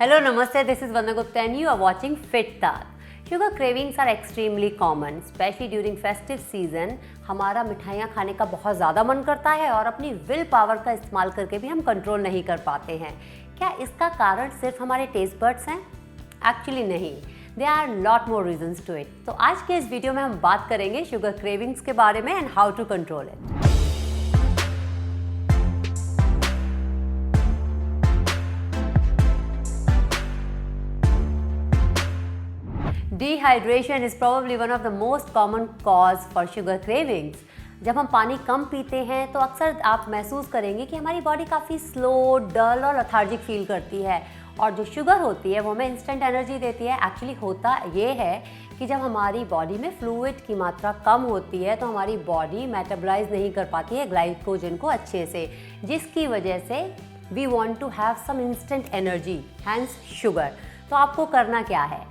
Hello, Namaste. This is Vandana Gupta and you are watching Fit Tat. Sugar cravings are extremely common, especially during festive season. हमारा मिठाइयाँ खाने का बहुत ज़्यादा मन करता है और अपनी विल पावर का इस्तेमाल करके भी हम कंट्रोल नहीं कर पाते हैं। क्या इसका कारण सिर्फ हमारे टेस्ट बड्स हैं? एक्चुअली नहीं, there are lot more reasons to it. तो आज के इस वीडियो में हम बात करेंगे शुगर क्रेविंग्स के बारे में and how to control it. Dehydration is probably one of the most common cause for sugar cravings. जब हम पानी कम पीते हैं तो अक्सर आप महसूस करेंगे कि हमारी बॉडी काफ़ी स्लो, डल और लेथार्जिक फील करती है और जो शुगर होती है वो हमें इंस्टेंट एनर्जी देती है। एक्चुअली होता ये है कि जब हमारी बॉडी में फ्लूइड की मात्रा कम होती है तो हमारी बॉडी मेटाबोलाइज नहीं कर पाती है ग्लाइकोजन को अच्छे से, जिसकी वजह से we want to have some instant energy, hence sugar. तो आपको करना क्या है?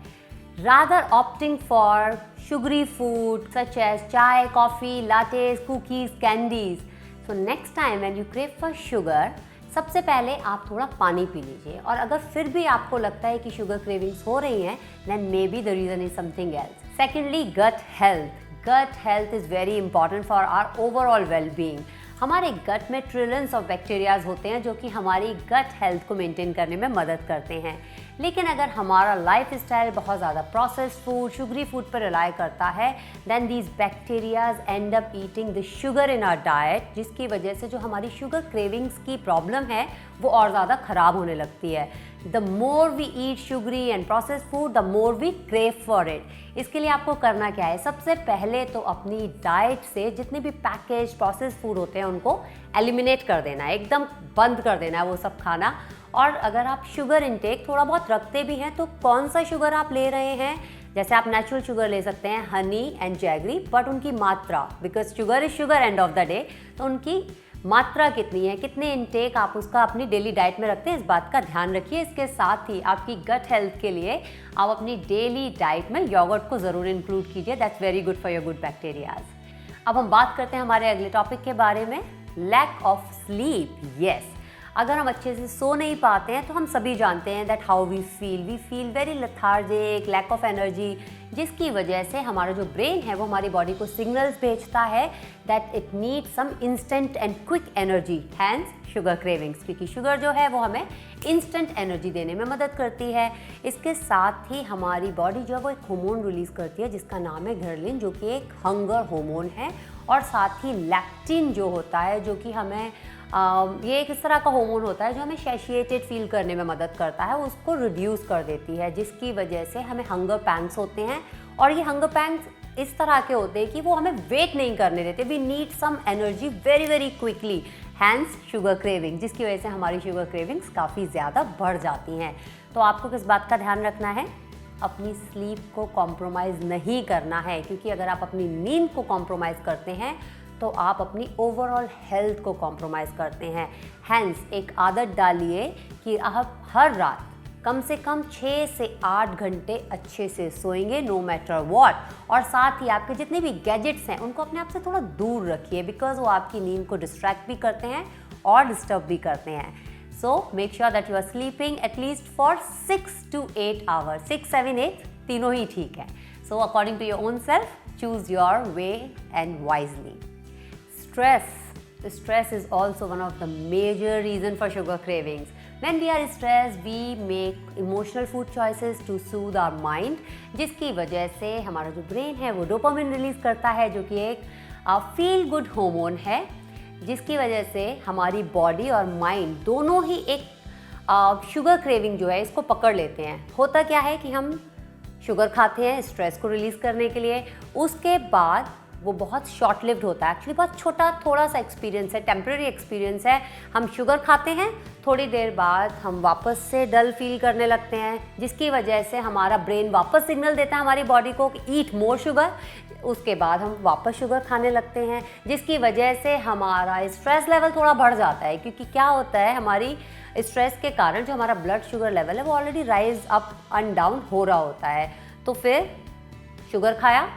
Rather opting for sugary food such as chai, coffee, lattes, cookies, candies. So next time when you crave for sugar, सबसे पहले आप थोड़ा पानी पी लीजिए और अगर फिर भी आपको लगता है कि शुगर क्रेविंग्स हो रही हैं, then maybe the reason is something else. Secondly, gut health. Gut health is very important for our overall well-being. हमारे गट में ट्रिलियंस ऑफ बैक्टीरियाज होते हैं जो कि हमारी गट हेल्थ को मेंटेन करने में मदद करते हैं। लेकिन अगर हमारा लाइफ स्टाइल बहुत ज़्यादा प्रोसेस्ड फूड, शुगरी फूड पर रिलाई करता है, then these bacterias end up eating the sugar in our diet, जिसकी वजह से जो हमारी शुगर क्रेविंग्स की प्रॉब्लम है वो और ज़्यादा ख़राब होने लगती है। The more we eat sugary and processed food, the more we crave for it. इसके लिए आपको करना क्या है? सबसे पहले तो अपनी डाइट से जितने भी पैकेज प्रोसेस्ड फूड होते हैं उनको एलिमिनेट कर देना है, एकदम बंद कर देना है वो सब खाना। और अगर आप शुगर इनटेक थोड़ा बहुत रखते भी हैं तो कौन सा शुगर आप ले रहे हैं? जैसे आप नेचुरल शुगर ले सकते हैं, हनी एंड जैगरी, बट उनकी मात्रा, because sugar is sugar end of the day, तो उनकी मात्रा कितनी है, कितने इनटेक आप उसका अपनी डेली डाइट में रखते हैं, इस बात का ध्यान रखिए। इसके साथ ही आपकी गट हेल्थ के लिए आप अपनी डेली डाइट में योगर्ट को ज़रूर इंक्लूड कीजिए, that's very good for your good bacterias. अब हम बात करते हैं हमारे अगले टॉपिक के बारे में, लैक ऑफ स्लीप। यस, अगर हम अच्छे से सो नहीं पाते हैं तो हम सभी जानते हैं that how we feel very lethargic, lack of energy, जिसकी वजह से हमारा जो ब्रेन है वो हमारी बॉडी को सिग्नल्स भेजता है that it need some instant and quick energy, hence sugar cravings, क्योंकि शुगर जो है वो हमें इंस्टेंट एनर्जी देने में मदद करती है। इसके साथ ही हमारी बॉडी जो है वो एक हार्मोन रिलीज़ करती है जिसका नाम है घर्लिन, जो कि एक हंगर हार्मोन है, और साथ ही लैक्टिन जो होता है जो कि हमें ये एक इस तरह का हार्मोन होता है जो हमें सैटिस्फाइड फील करने में मदद करता है, उसको रिड्यूस कर देती है, जिसकी वजह से हमें हंगर पैंग्स होते हैं। और ये हंगर पैंग्स इस तरह के होते हैं कि वो हमें वेट नहीं करने देते, we need some energy very very quickly, hence sugar craving, जिसकी वजह से हमारी शुगर क्रेविंग्स काफ़ी ज़्यादा बढ़ जाती हैं। तो आपको किस बात का ध्यान रखना है? अपनी स्लीप को कॉम्प्रोमाइज़ नहीं करना है, क्योंकि अगर आप अपनी नींद को कॉम्प्रोमाइज़ करते हैं तो आप अपनी ओवरऑल हेल्थ को कॉम्प्रोमाइज़ करते हैं। हैंस एक आदत डालिए कि आप हर रात कम से कम 6 से 8 घंटे अच्छे से सोएंगे, नो मैटर व्हाट। और साथ ही आपके जितने भी गैजेट्स हैं उनको अपने आप से थोड़ा दूर रखिए, बिकॉज वो आपकी नींद को डिस्ट्रैक्ट भी करते हैं और डिस्टर्ब भी करते हैं। So make sure that you are sleeping at least for 6 to 8 hours, 6, 7, 8 तीनों ही ठीक है। So according to your own self, choose your way and wisely. Stress is also one of the major reason for sugar cravings. When we are stressed, we make emotional food choices to soothe our mind, जिसकी वजह से हमारा जो brain है वो dopamine release करता है, जो कि एक फील गुड हार्मोन है, जिसकी वजह से हमारी बॉडी और माइंड दोनों ही एक शुगर क्रेविंग जो है इसको पकड़ लेते हैं। होता क्या है कि हम शुगर खाते हैं स्ट्रेस को रिलीज़ करने के लिए, उसके बाद वो बहुत शॉर्ट लिव्ड होता है, एक्चुअली बहुत छोटा थोड़ा सा एक्सपीरियंस है, टेम्प्रेरी एक्सपीरियंस है। हम शुगर खाते हैं, थोड़ी देर बाद हम वापस से डल फील करने लगते हैं, जिसकी वजह से हमारा ब्रेन वापस सिग्नल देता है हमारी बॉडी को कि ईट मोर शुगर। उसके बाद हम वापस शुगर खाने लगते हैं, जिसकी वजह से हमारा स्ट्रेस लेवल थोड़ा बढ़ जाता है, क्योंकि क्या होता है हमारी स्ट्रेस के कारण जो हमारा ब्लड शुगर लेवल है वो already rise up and down हो रहा होता है। तो फिर शुगर खाया,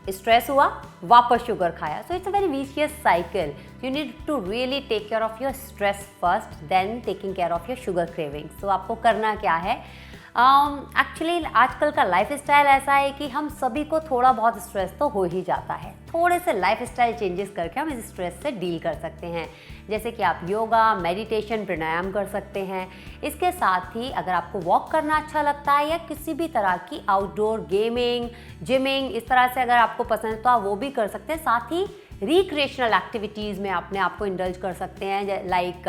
स्ट्रेस हुआ, वापस शुगर खाया. So it's a very vicious cycle. You need to really take care of your stress first, then taking care of your sugar cravings. तो आपको करना क्या है, एक्चुअली आजकल का लाइफस्टाइल ऐसा है कि हम सभी को थोड़ा बहुत स्ट्रेस तो हो ही जाता है. थोड़े से लाइफस्टाइल चेंजेस करके हम इस स्ट्रेस से डील कर सकते हैं. जैसे कि आप योगा, मेडिटेशन, प्राणायाम कर सकते हैं. इसके साथ ही अगर आपको वॉक करना अच्छा लगता है या किसी भी तरह की आउटडोर गेमिंग, जिमिंग, इस तरह से अगर आपको पसंद है तो आप वो भी कर सकते हैं. साथ ही रिक्रिएशनल एक्टिविटीज़ में अपने आप को इंडल्ज कर सकते हैं, लाइक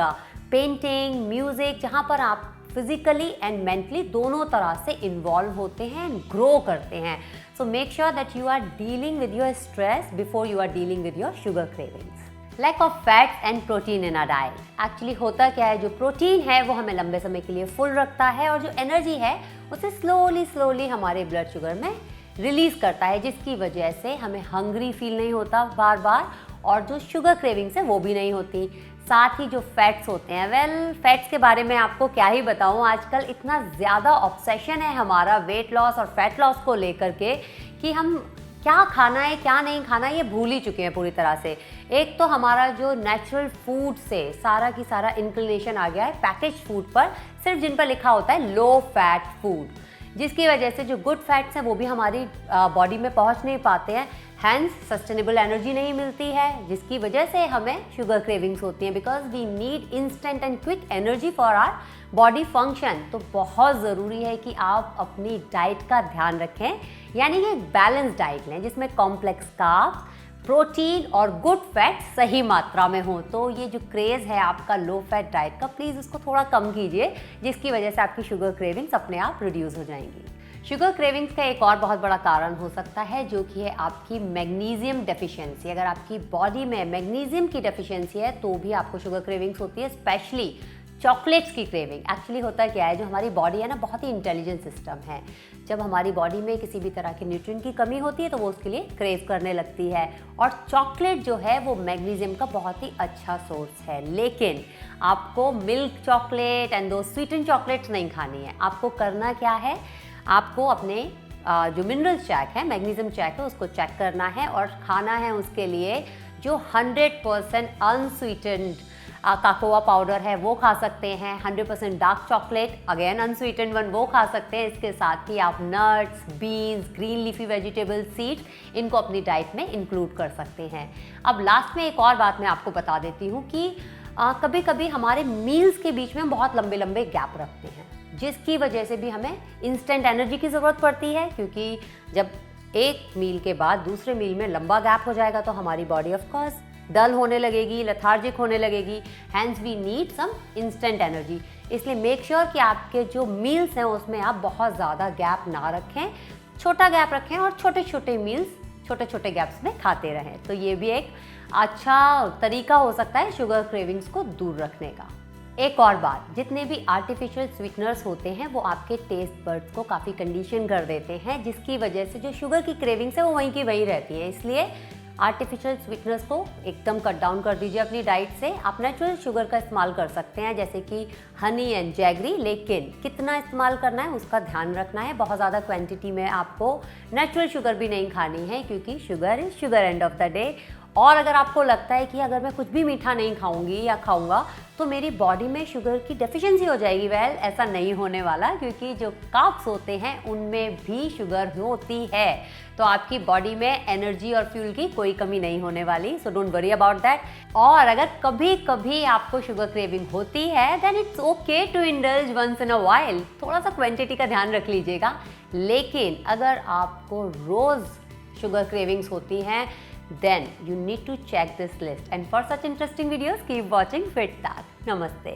पेंटिंग, म्यूज़िक, जहाँ पर आप फिजिकली एंड मेंटली दोनों तरह से इन्वॉल्व होते हैं एंड ग्रो करते हैं. So make sure that you are dealing with your stress before you are dealing with your sugar cravings. Lack of fats and protein in our diet. Actually होता क्या है, जो प्रोटीन है वो हमें लंबे समय के लिए फुल रखता है और जो एनर्जी है उसे स्लोली हमारे ब्लड शुगर में रिलीज करता है, जिसकी वजह से हमें हंग्री फील नहीं होता बार बार, और जो शुगर क्रेविंग्स है वो भी नहीं होती. साथ ही जो फैट्स होते हैं, फैट्स के बारे में आपको क्या ही बताऊं, आजकल इतना ज़्यादा ऑब्सेशन है हमारा वेट लॉस और फैट लॉस को लेकर के कि हम क्या खाना है क्या नहीं खाना ये भूल ही चुके हैं पूरी तरह से. एक तो हमारा जो नेचुरल फूड से सारा की सारा इंक्लिनेशन आ गया है पैकेज फूड पर, सिर्फ जिन पर लिखा होता है लो फैट फूड, जिसकी वजह से जो गुड फैट्स हैं वो भी हमारी बॉडी में पहुंच नहीं पाते हैं. हैंस सस्टेनेबल एनर्जी नहीं मिलती है, जिसकी वजह से हमें शुगर क्रेविंग्स होती हैं, because we need instant and quick energy for our body function. तो बहुत ज़रूरी है कि आप अपनी डाइट का ध्यान रखें, यानी कि एक बैलेंस डाइट लें जिसमें कॉम्प्लेक्स कार्ब्स, प्रोटीन और गुड फैट सही मात्रा में हो. तो ये जो क्रेज़ है आपका लो फैट डाइट का, प्लीज़ उसको थोड़ा कम कीजिए, जिसकी वजह से आपकी शुगर क्रेविंग्स अपने आप रिड्यूस हो जाएंगी. शुगर क्रेविंग्स का एक और बहुत बड़ा कारण हो सकता है जो कि है आपकी मैग्नीशियम डेफिशिएंसी. अगर आपकी बॉडी में मैग्नीशियम की डेफिशिएंसी है तो भी आपको शुगर क्रेविंग्स होती है, स्पेशली चॉकलेट्स की क्रेविंग. एक्चुअली होता क्या है, जो हमारी बॉडी है ना, बहुत ही इंटेलिजेंट सिस्टम है. जब हमारी बॉडी में किसी भी तरह के न्यूट्रिएंट की कमी होती है तो वो उसके लिए क्रेव करने लगती है, और चॉकलेट जो है वो मैग्नीशियम का बहुत ही अच्छा सोर्स है. लेकिन आपको मिल्क चॉकलेट एंड दो स्वीटन चॉकलेट्स नहीं खानी है. आपको करना क्या है, आपको अपने जो मिनरल चेक है, मैग्नीशियम चेक है, उसको चेक करना है और खाना है उसके लिए जो 100% अनस्वीटेंड काकोआ पाउडर है वो खा सकते हैं. 100% dark chocolate, again unsweetened one, वो खा सकते हैं. इसके साथ ही आप nuts, beans, green leafy vegetable, seeds, इनको अपनी डाइट में इंक्लूड कर सकते हैं. अब लास्ट में एक और बात मैं आपको बता देती हूँ कि कभी कभी हमारे मील्स के बीच में बहुत लंबे लंबे गैप रखते हैं, जिसकी वजह से भी हमें इंस्टेंट एनर्जी की ज़रूरत पड़ती है, क्योंकि जब एक मील के बाद दूसरे मील में लंबा गैप हो जाएगा तो हमारी बॉडी ऑफ कोर्स डल होने लगेगी, लेथार्जिक होने लगेगी. Hence we need some instant energy. इसलिए मेक श्योर कि आपके जो मील्स हैं उसमें आप बहुत ज़्यादा गैप ना रखें, छोटा गैप रखें और छोटे छोटे मील्स छोटे छोटे गैप्स में खाते रहें. तो ये भी एक अच्छा तरीका हो सकता है शुगर क्रेविंग्स को दूर रखने का. एक और बात, जितने भी आर्टिफिशियल स्वीटनर्स होते हैं वो आपके टेस्ट बड्स को काफ़ी कंडीशन कर देते हैं, जिसकी वजह से जो शुगर की क्रेविंग्स है वो वहीं की वहीं रहती है. इसलिए आर्टिफिशियल स्वीटनर्स को एकदम कट डाउन कर दीजिए अपनी डाइट से. आप नेचुरल शुगर का इस्तेमाल कर सकते हैं, जैसे कि हनी एंड जैगरी, लेकिन कितना इस्तेमाल करना है उसका ध्यान रखना है. बहुत ज़्यादा क्वांटिटी में आपको नेचुरल शुगर भी नहीं खानी है, क्योंकि sugar is sugar end of the day. और अगर आपको लगता है कि अगर मैं कुछ भी मीठा नहीं खाऊंगी या खाऊंगा तो मेरी बॉडी में शुगर की डेफिशिएंसी हो जाएगी, ऐसा नहीं होने वाला, क्योंकि जो कार्ब्स होते हैं उनमें भी शुगर होती है. तो आपकी बॉडी में एनर्जी और फ्यूल की कोई कमी नहीं होने वाली. So don't worry about that. और अगर कभी कभी आपको शुगर क्रेविंग होती है then it's okay to indulge once in a while. थोड़ा सा क्वांटिटी का ध्यान रख लीजिएगा. लेकिन अगर आपको रोज़ शुगर क्रेविंग्स होती हैं, then you need to check this list. And for such interesting videos, keep watching FitTalk. Namaste.